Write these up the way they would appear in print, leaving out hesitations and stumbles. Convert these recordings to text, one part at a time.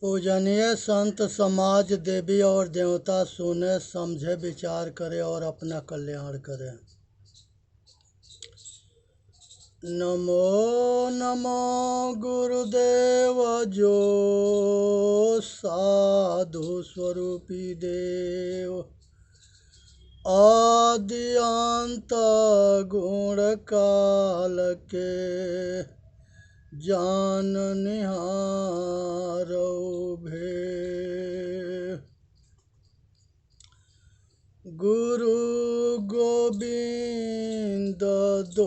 पूजनीय संत समाज देवी और देवता सुने समझे विचार करे और अपना कल्याण करे। नमो नमो गुरुदेव जो साधु स्वरूपी देव, आदि अंत गुण काल के जान निहारो भे। गुरु गोविंद दो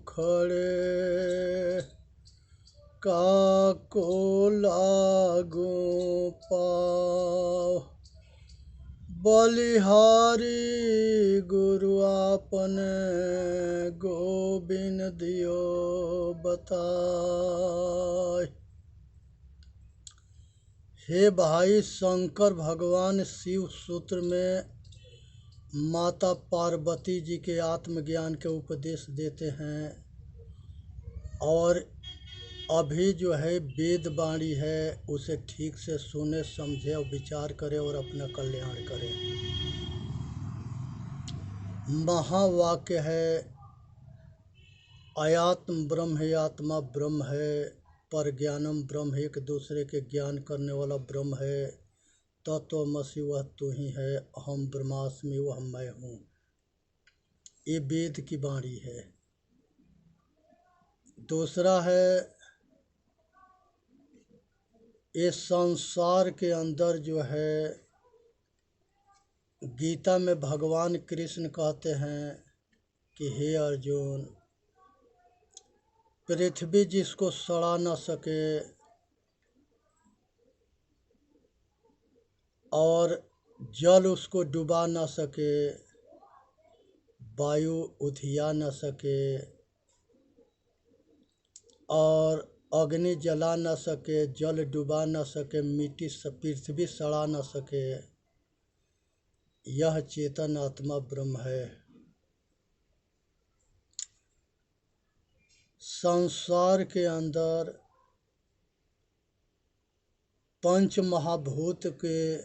खड़े, काको लागो पाओ। बलिहारी गुरु आपने गोविंद दियो बताए। हे भाई, शंकर भगवान शिव सूत्र में माता पार्वती जी के आत्मज्ञान के उपदेश देते हैं और अभी जो है वेद वाणी है उसे ठीक से सुने समझे और विचार करें और अपना कल्याण करें। महावाक्य है, अयात्म ब्रह्म है, आत्मा ब्रह्म है, पर ज्ञानम ब्रह्म, एक दूसरे के ज्ञान करने वाला ब्रह्म है। तत्वमसि वह तू ही है, अहम ब्रह्मास्मि वह मैं हूँ। ये वेद की वाणी है। दूसरा है, ये संसार के अंदर जो है गीता में भगवान कृष्ण कहते हैं कि हे अर्जुन, पृथ्वी जिसको सड़ा न सके और जल उसको डुबा न सके, वायु उधिया न सके और अग्नि जला न सके, जल डुबा न सके, मिट्टी पृथ्वी सड़ा न सके, यह चेतन आत्मा ब्रह्म है। संसार के अंदर पंच महाभूत के,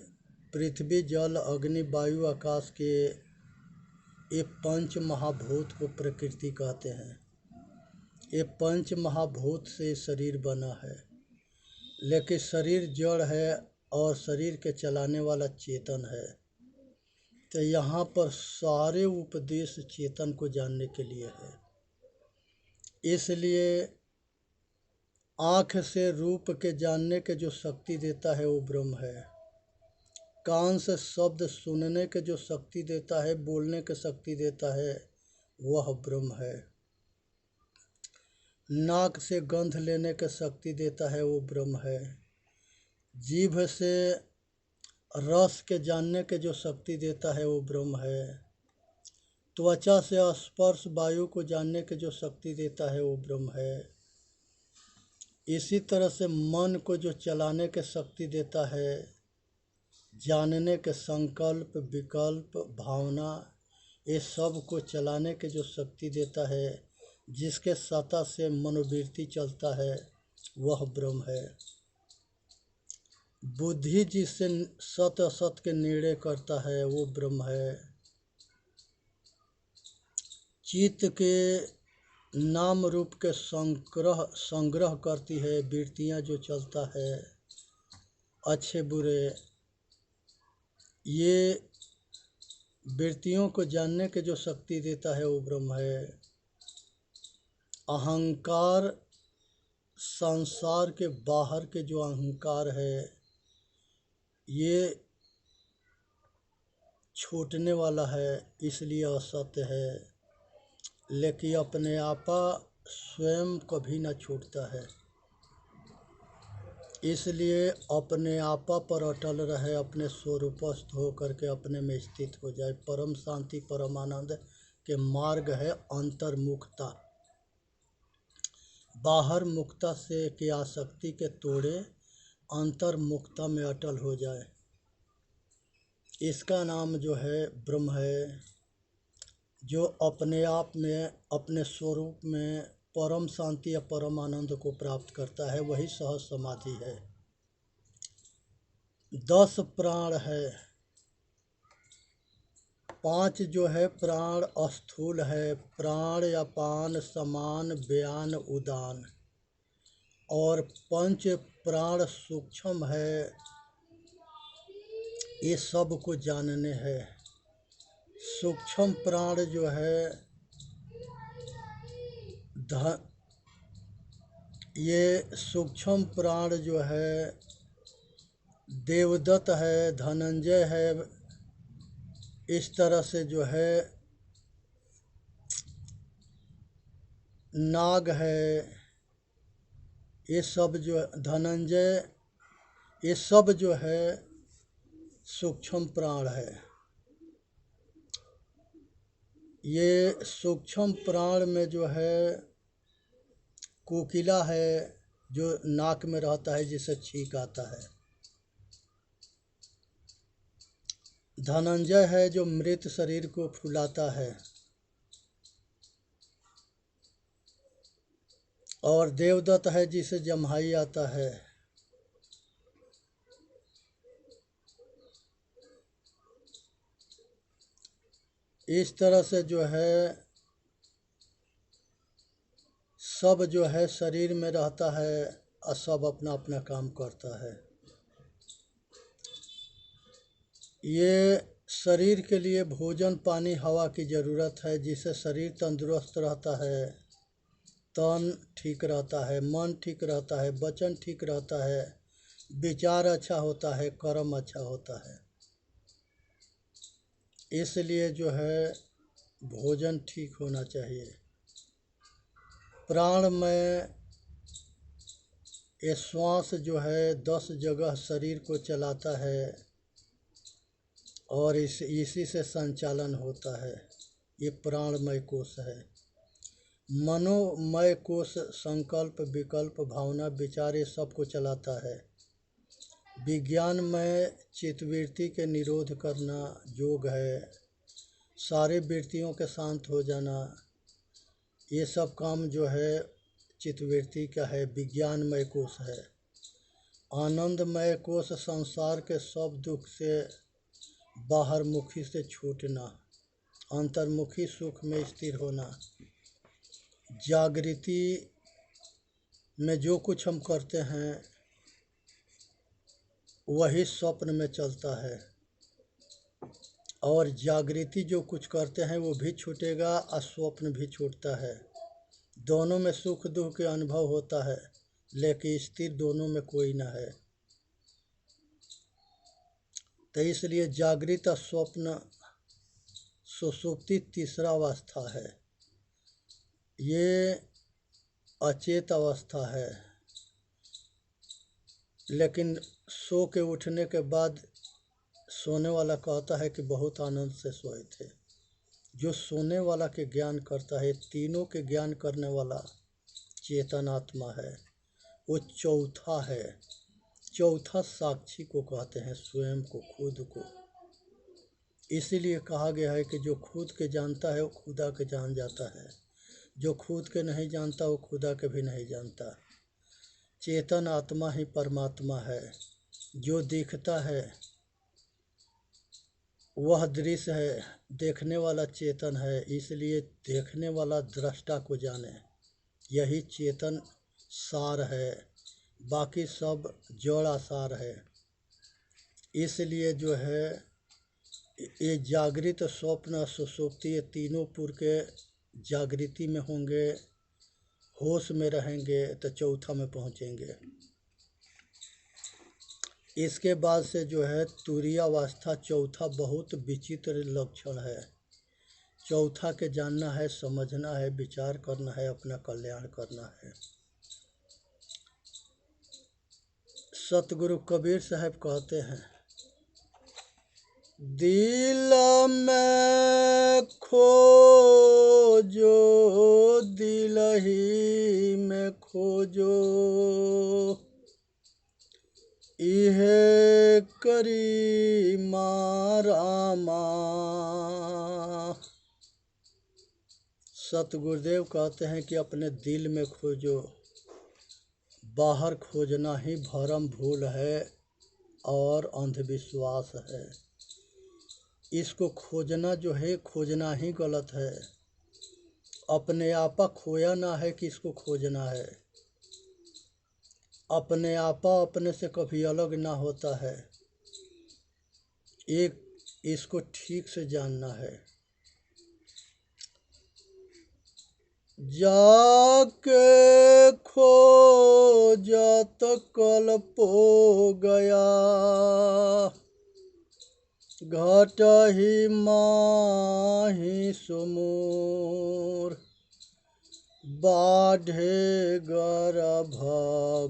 पृथ्वी जल अग्नि वायु आकाश के, ये पंच महाभूत को प्रकृति कहते हैं। ये पंच महाभूत से शरीर बना है, लेकिन शरीर जड़ है और शरीर के चलाने वाला चेतन है। तो यहाँ पर सारे उपदेश चेतन को जानने के लिए है। इसलिए आँख से रूप के जानने के जो शक्ति देता है वो ब्रह्म है। कान से शब्द सुनने के जो शक्ति देता है, बोलने की शक्ति देता है, वह ब्रह्म है। नाक से गंध लेने की शक्ति देता है वो ब्रह्म है। जीभ से रस के जानने के जो शक्ति देता है वो ब्रह्म है। त्वचा से स्पर्श वायु को जानने के जो शक्ति देता है वो ब्रह्म है। इसी तरह से मन को जो चलाने के शक्ति देता है, जानने के संकल्प विकल्प भावना, ये सब को चलाने के जो शक्ति देता है, जिसके सत्ता से मनोवृत्ति चलता है, वह ब्रह्म है। बुद्धि जिससे सत असत के निर्णय करता है वो ब्रह्म है। चित्त के नाम रूप के संग्रह करती है, वृत्तियाँ जो चलता है अच्छे बुरे, ये वृत्तियों को जानने के जो शक्ति देता है वो ब्रह्म है। अहंकार, संसार के बाहर के जो अहंकार है ये छूटने वाला है, इसलिए असत्य है। लेकिन अपने आपा स्वयं कभी न छूटता है, इसलिए अपने आपा पर अटल रहे, अपने स्वरूपस्थ हो करके अपने में स्थित हो जाए। परम शांति परम आनंद के मार्ग है अंतर्मुखता। बाहर मुक्ता से की आसक्ति के तोड़े, अंतर्मुखता में अटल हो जाए। इसका नाम जो है ब्रह्म है, जो अपने आप में अपने स्वरूप में परम शांति या परम आनंद को प्राप्त करता है, वही सहज समाधि है। 10 प्राण है। 5 जो है प्राण स्थूल है, प्राण अपान समान व्यान उदान, और 5 प्राण सूक्ष्म है, ये सब को जानने है। सूक्ष्म प्राण जो है ये सूक्ष्म प्राण जो है देवदत्त है, धनंजय है, इस तरह से जो है नाग है, ये सब जो धनंजय, ये सब जो है सूक्ष्म प्राण है। ये सूक्ष्म प्राण में जो है कोकिला है जो नाक में रहता है, जिससे छींक आता है। धनंजय है जो मृत शरीर को फुलाता है, और देवदत्त है जिसे जम्हाई आता है। इस तरह से जो है सब जो है शरीर में रहता है और सब अपना अपना काम करता है। ये शरीर के लिए भोजन पानी हवा की ज़रूरत है, जिससे शरीर तंदुरुस्त रहता है, तन ठीक रहता है, मन ठीक रहता है, वचन ठीक रहता है, विचार अच्छा होता है, कर्म अच्छा होता है। इसलिए जो है भोजन ठीक होना चाहिए। प्राण में ये श्वास जो है 10 जगह शरीर को चलाता है और इसी से संचालन होता है। ये प्राणमय कोश है। मनोमय कोश संकल्प विकल्प भावना विचार ये सब को चलाता है। विज्ञानमय चित्तवृत्ति के निरोध करना योग है। सारे वृत्तियों के शांत हो जाना, ये सब काम जो है चित्तवृत्ति का है। विज्ञानमय कोश है। आनंदमय कोश संसार के सब दुख से बाहरमुखी से छूटना, अंतर्मुखी सुख में स्थिर होना। जागृति में जो कुछ हम करते हैं वही स्वप्न में चलता है, और जागृति जो कुछ करते हैं वो भी छूटेगा और स्वप्न भी छूटता है। दोनों में सुख दुख के अनुभव होता है, लेकिन स्थिर दोनों में कोई ना है। तो इसलिए जागृत और स्वप्न सुषुप्ति तीसरा अवस्था है। ये अचेत अवस्था है, लेकिन सो के उठने के बाद सोने वाला कहता है कि बहुत आनंद से सोए थे। जो सोने वाला के ज्ञान करता है, तीनों के ज्ञान करने वाला चेतन आत्मा है, वो चौथा है। चौथा साक्षी को कहते हैं, स्वयं को, खुद को। इसीलिए कहा गया है कि जो खुद के जानता है वो खुदा के जान जाता है, जो खुद के नहीं जानता वो खुदा के भी नहीं जानता। चेतन आत्मा ही परमात्मा है। जो दिखता है वह दृश्य है, देखने वाला चेतन है, इसलिए देखने वाला दृष्टा को जाने। यही चेतन सार है, बाकी सब जड़ आसार है। इसलिए जो है ये जागृत स्वप्न सुषुप्ति ये तीनों पूर्व के जागृति में होंगे, होश में रहेंगे तो चौथा में पहुँचेंगे। इसके बाद से जो है तुरीयावस्था चौथा बहुत विचित्र लक्षण है। चौथा के जानना है, समझना है, विचार करना है, अपना कल्याण करना है। सतगुरु कबीर साहब कहते हैं, दिल में खोजो दिल ही में खोजो, इहे करी मारामा। सतगुरुदेव कहते हैं कि अपने दिल में खोजो, बाहर खोजना ही भरम भूल है। और अंधविश्वास है। इसको खोजना जो है, खोजना ही गलत है। अपने आपा खोया ना है कि इसको खोजना है। अपने आपा अपने से कभी अलग ना होता है। एक इसको ठीक से जानना है। जाके खोजत कल्पो गया, घटहि माहि सुमूर, बाढ़े गर्भ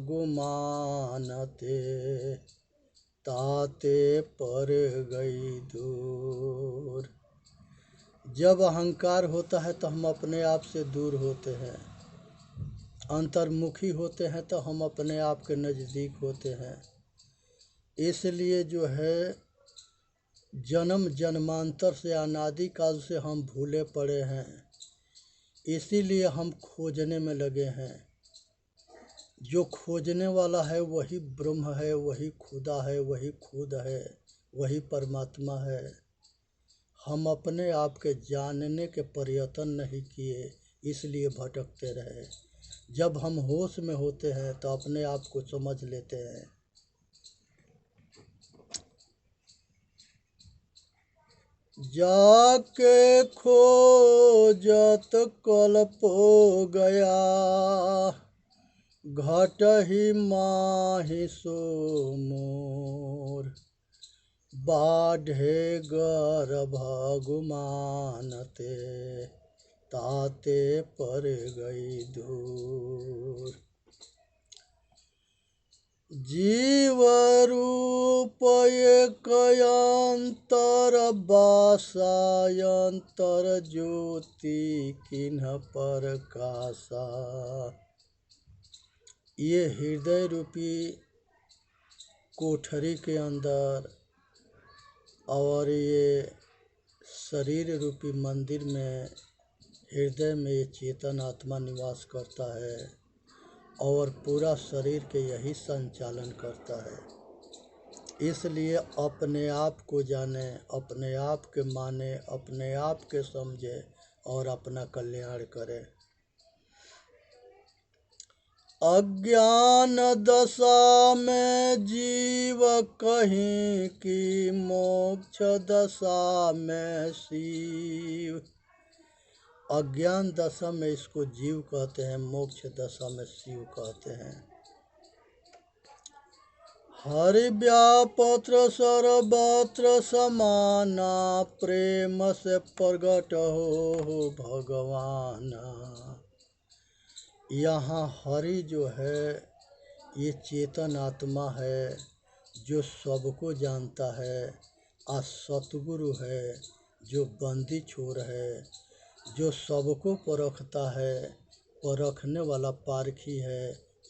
गुमानते, ताते पर गई दूर। जब अहंकार होता है तो हम अपने आप से दूर होते हैं, अंतर्मुखी होते हैं तो हम अपने आप के नज़दीक होते हैं। इसलिए जो है जन्म जन्मांतर से अनादि काल से हम भूले पड़े हैं, इसीलिए हम खोजने में लगे हैं। जो खोजने वाला है वही ब्रह्म है, वही खुदा है, वही खुद है, वही परमात्मा है। हम अपने आप के जानने के प्रयत्न नहीं किए, इसलिए भटकते रहे। जब हम होश में होते हैं तो अपने आप को समझ लेते हैं। जाके खोजत कल्पो गया, घटहि माहि सोमोर, बाढ़े गर्भ गुमानते, ताते पर गई दूर। जीव रूप एक अंतर बासायंतर ज्योति किन्ह प्रकाशा। ये हृदय रूपी कोठरी के अंदर और ये शरीर रूपी मंदिर में, हृदय में ये चेतन आत्मा निवास करता है और पूरा शरीर के यही संचालन करता है। इसलिए अपने आप को जाने, अपने आप के माने, अपने आप के समझे और अपना कल्याण करे। अज्ञान दशा में जीव कहीं की, मोक्ष दशा में शिव। अज्ञान दशा में इसको जीव कहते हैं, मोक्ष दशा में शिव कहते हैं। हरि व्यापत्र सर्वत्र समाना, प्रेम से प्रगट हो भगवान। यहाँ हरि जो है ये चेतन आत्मा है जो सबको जानता है, और सतगुरु है जो बंदी छोर है, जो सबको परखता है, परखने वाला पारखी है,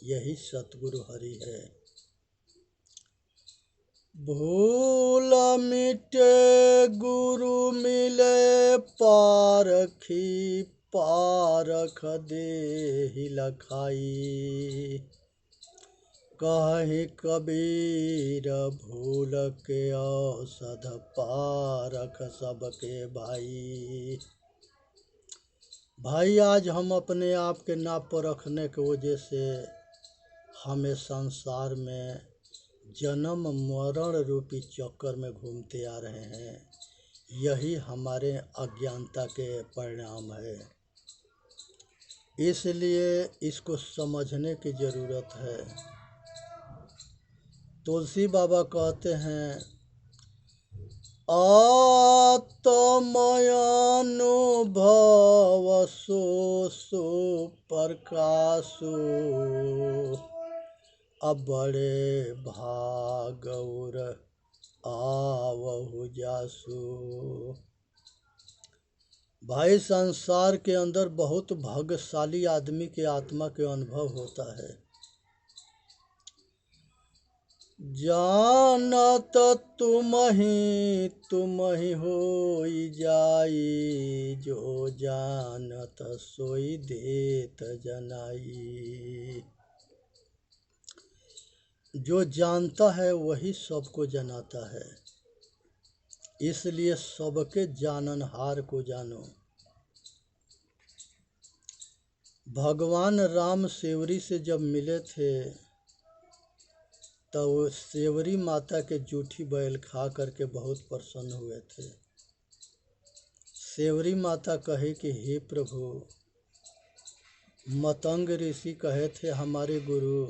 यही सतगुरु हरि है। भूल मिटे गुरु मिले पारखी, पारख देहि लखाई। कहे कबीर भूल के औषध, पारख सबके भाई। भाई आज हम अपने आप के ना परखने की वजह से हमें संसार में जन्म मरण रूपी चक्कर में घूमते आ रहे हैं। यही हमारे अज्ञानता के परिणाम है। इसलिए इसको समझने की ज़रूरत है। तुलसी बाबा कहते हैं, आत्मयानुभव सो सो प्रकाशो, अब बड़े भागौर आवहु जासु। भाई संसार के अंदर बहुत भाग्यशाली आदमी के आत्मा के अनुभव होता है। जानत तुम ही होई जाई, जो जानत सोई देत जनाई। जो जानता है वही सबको जनाता है, इसलिए सबके जाननहार को जानो। भगवान राम सेवरी से जब मिले थे तो वो सेवरी माता के जूठी बैल खा करके बहुत प्रसन्न हुए थे। सेवरी माता कहे कि हे प्रभु, मतंग ऋषि कहे थे हमारे गुरु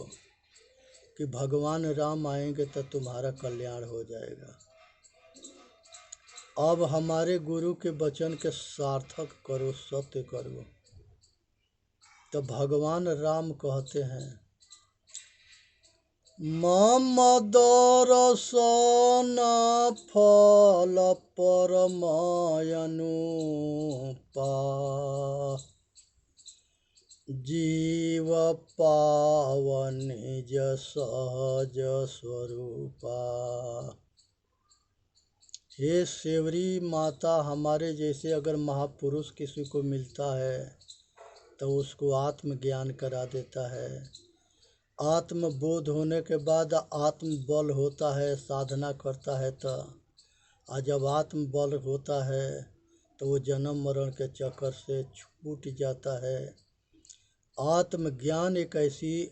कि भगवान राम आएंगे तो तुम्हारा कल्याण हो जाएगा। अब हमारे गुरु के वचन के सार्थक करो, सत्य करो। तो भगवान राम कहते हैं, मम दर्शन फल परमयनुपा, जीव पावन निज सहज स्वरूपा। हे सेवरी माता, हमारे जैसे अगर महापुरुष किसी को मिलता है तो उसको आत्मज्ञान करा देता है। आत्मबोध होने के बाद आत्मबल होता है, साधना करता है तो जब आत्मबल होता है तो वो जन्म मरण के चक्कर से छूट जाता है। आत्मज्ञान एक ऐसी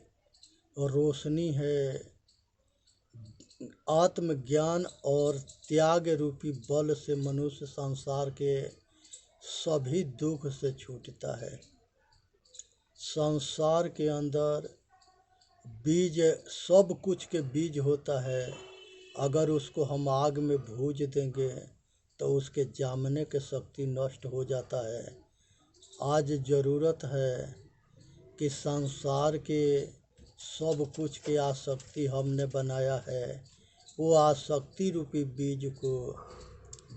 रोशनी है, आत्मज्ञान और त्याग रूपी बल से मनुष्य संसार के सभी दुख से छूटता है। संसार के अंदर बीज, सब कुछ के बीज होता है, अगर उसको हम आग में भूज देंगे तो उसके जामने के शक्ति नष्ट हो जाता है। आज ज़रूरत है कि संसार के सब कुछ की आसक्ति हमने बनाया है, वो आसक्ति रूपी बीज को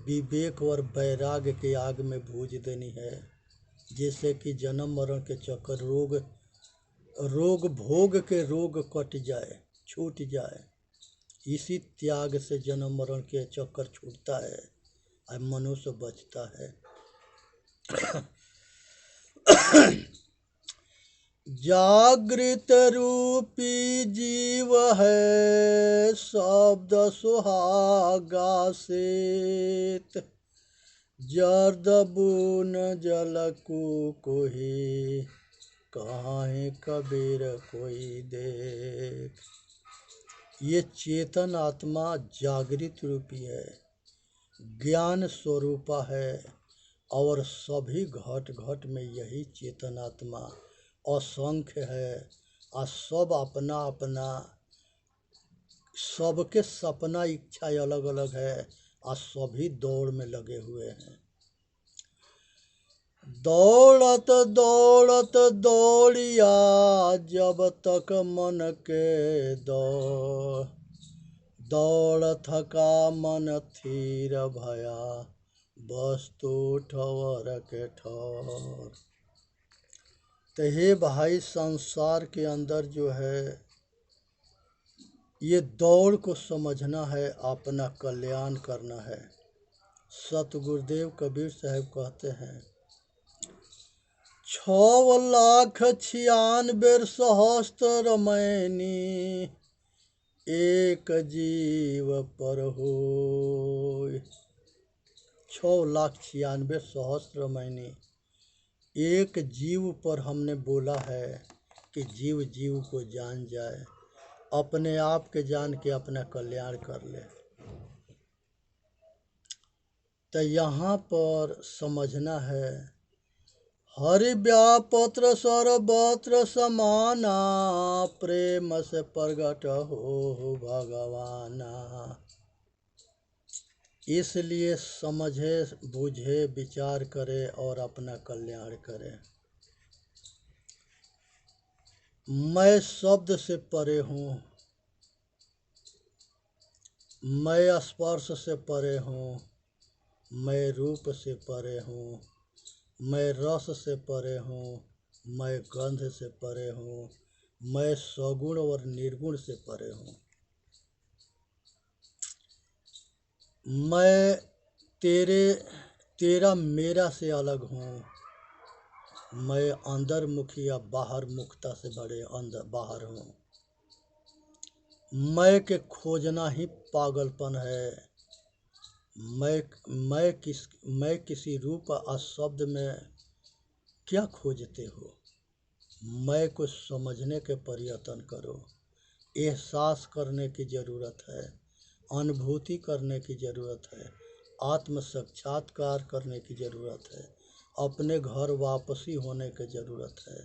विवेक और वैराग्य के आग में भूज देनी है, जिससे कि जन्म मरण के चक्कर, रोग भोग के रोग कट जाए, छूट जाए। इसी त्याग से जन्म मरण के चक्कर छूटता है और मनुष्य बचता है। जागृत रूपी जीव है शब्द सुहागा सेत, जर्द बून जल कोही कहाँ कबीर कोई देख। ये चेतन आत्मा जागृत रूपी है, ज्ञान स्वरूपा है, और सभी घट घट में यही चेतन आत्मा असंख्य है। और सब अपना अपना, सबके सपना इच्छा अलग अलग है, और सभी दौड़ में लगे हुए हैं। दौड़त दौड़त दौड़िया जब तक मन के दौड़ थका मन थीर भया, वस्तु ठवर के ठौर। तो हे भाई, संसार के अंदर जो है ये दौड़ को समझना है, अपना कल्याण करना है। सतगुरुदेव कबीर साहब कहते हैं, 6,96,000 मैनी एक जीव पर होय। 6,96,000 मैनी एक जीव पर हमने बोला है कि जीव जीव को जान जाए, अपने आप के जान के अपना कल्याण कर ले। तो यहाँ पर समझना है, हरि व्यापत्र सर्वत्र समाना, प्रेम से प्रगट हो भगवाना। इसलिए समझे बूझे विचार करे और अपना कल्याण करे। मैं शब्द से परे हूँ, मैं स्पर्श से परे हूँ, मैं रूप से परे हूँ, मैं रस से परे हूँ, मैं गंध से परे हूँ, मैं सगुण और निर्गुण से परे हूँ। मैं तेरा मेरा से अलग हूँ। मैं अंदर मुखी या बाहर मुखता से बड़े अंदर बाहर हूँ। मैं के खोजना ही पागलपन है। मैं किसी रूप और शब्द में क्या खोजते हो? मैं को समझने के प्रयत्न करो। एहसास करने की ज़रूरत है, अनुभूति करने की ज़रूरत है, आत्म साक्षात्कार करने की ज़रूरत है, अपने घर वापसी होने की ज़रूरत है।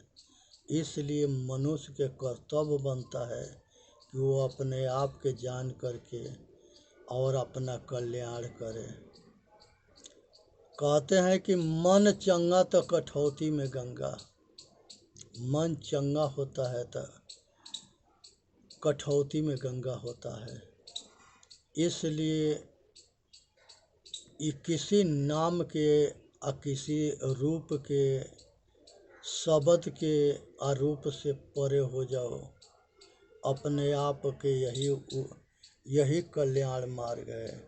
इसलिए मनुष्य के कर्तव्य बनता है कि वो अपने आप के जान करके और अपना कल्याण करे। कहते हैं कि मन चंगा तो कठौती में गंगा। मन चंगा होता है तो कठौती में गंगा होता है। इसलिए किसी नाम के और किसी रूप के, शब्द के आरूप से परे हो जाओ। अपने आप के यही कल्याण मार्ग है।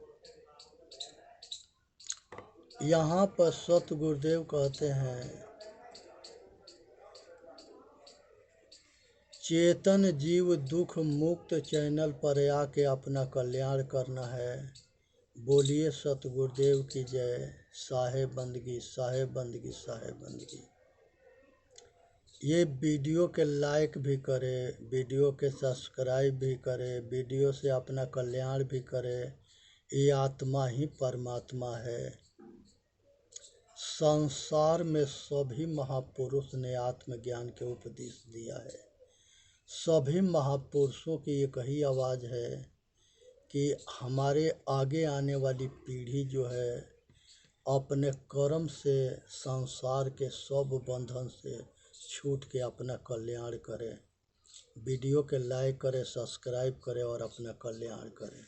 यहाँ पर सत गुरुदेव कहते हैं, चेतन जीव दुख मुक्त चैनल पर आके अपना कल्याण करना है। बोलिए सत गुरुदेव की जय। साहेब बंदगी, साहेब बंदगी, साहेब बंदगी। ये वीडियो के लाइक भी करे, वीडियो के सब्सक्राइब भी करे, वीडियो से अपना कल्याण भी करे। ये आत्मा ही परमात्मा है। संसार में सभी महापुरुष ने आत्मज्ञान के उपदेश दिया है। सभी महापुरुषों की एक ही आवाज़ है कि हमारे आगे आने वाली पीढ़ी जो है अपने कर्म से संसार के सब बंधन से छूट के अपना कल्याण करे। वीडियो के लाइक करें, सब्सक्राइब करें और अपना कल्याण करें।